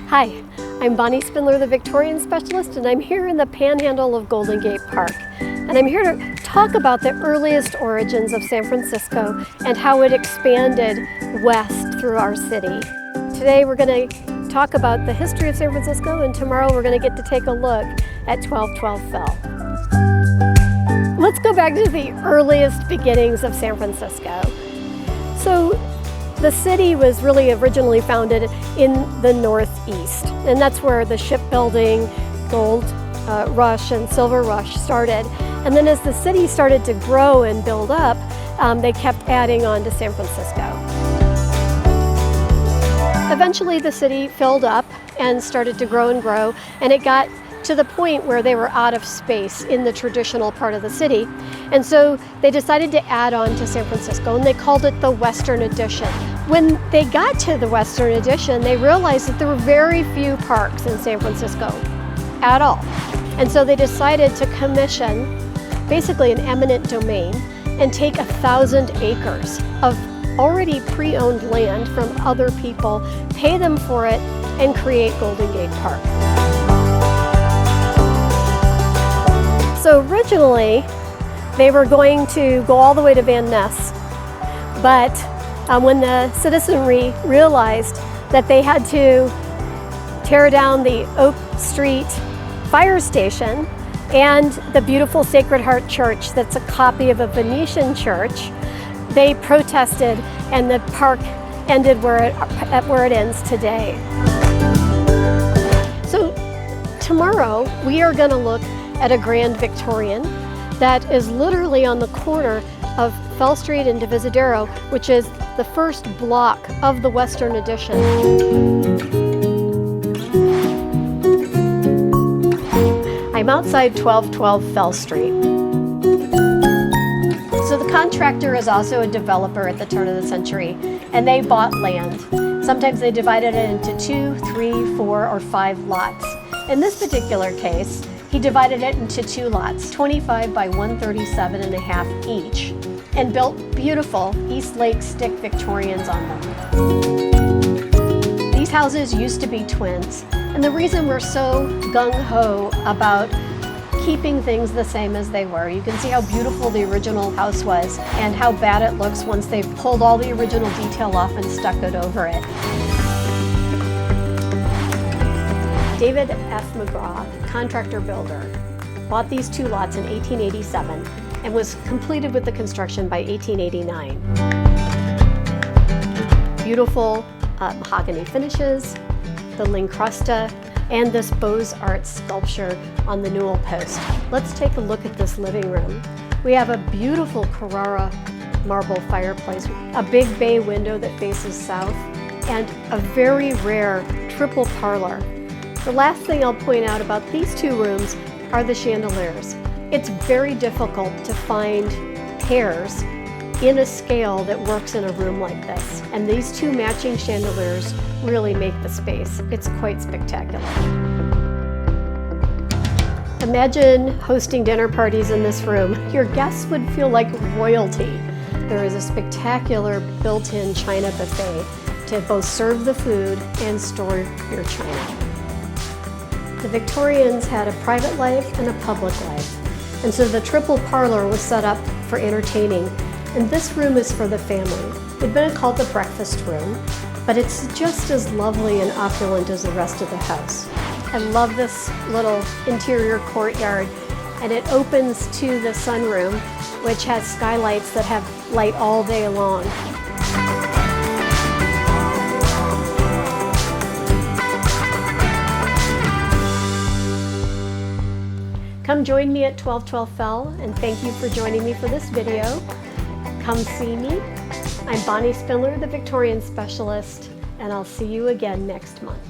Hi, I'm Bonnie Spindler, the Victorian Specialist, and I'm here in the Panhandle of Golden Gate Park. And I'm here to talk about the earliest origins of San Francisco and how it expanded west through our city. Today we're going to talk about the history of San Francisco, and tomorrow we're going to get to take a look at 1212 Fell. Let's go back to the earliest beginnings of San Francisco. So the city was really originally founded in the Northeast, and that's where the shipbuilding, gold rush and silver rush started. And then as the city started to grow and build up, they kept adding on to San Francisco. Eventually the city filled up and started to grow and grow, and it got to the point where they were out of space in the traditional part of the city. And so they decided to add on to San Francisco, and they called it the Western Addition. When they got to the Western Addition, they realized that there were very few parks in San Francisco at all. And so they decided to commission basically an eminent domain and take 1,000 acres of already pre-owned land from other people, pay them for it, and create Golden Gate Park. So originally, they were going to go all the way to Van Ness, but when the citizenry realized that they had to tear down the Oak Street fire station and the beautiful Sacred Heart Church that's a copy of a Venetian church, they protested, and the park ended where it ends today. So tomorrow we are going to look at a Grand Victorian that is literally on the corner of Fell Street and Divisadero, which is the first block of the Western Addition. I'm outside 1212 Fell Street. So the contractor is also a developer at the turn of the century, and they bought land. Sometimes they divided it into 2, 3, 4, or 5 lots. In this particular case, he divided it into 2 lots, 25 by 137.5 each, and built beautiful East Lake stick Victorians on them. These houses used to be twins, and the reason we're so gung-ho about keeping things the same as they were, you can see how beautiful the original house was and how bad it looks once they've pulled all the original detail off and stuck it over it. David F. McGraw, contractor builder, bought these 2 lots in 1887 and was completed with the construction by 1889. Beautiful mahogany finishes, the lincrusta, and this Beaux-Arts sculpture on the newel post. Let's take a look at this living room. We have a beautiful Carrara marble fireplace, a big bay window that faces south, and a very rare triple parlor. The last thing I'll point out about these 2 rooms are the chandeliers. It's very difficult to find pairs in a scale that works in a room like this. And these 2 matching chandeliers really make the space. It's quite spectacular. Imagine hosting dinner parties in this room. Your guests would feel like royalty. There is a spectacular built-in china buffet to both serve the food and store your china. The Victorians had a private life and a public life, and so the triple parlor was set up for entertaining, and this room is for the family. It's been called the breakfast room, but it's just as lovely and opulent as the rest of the house. I love this little interior courtyard, and it opens to the sunroom, which has skylights that have light all day long. Come join me at 1212 Fell, and thank you for joining me for this video. Come see me. I'm Bonnie Spindler, the Victorian Specialist, and I'll see you again next month.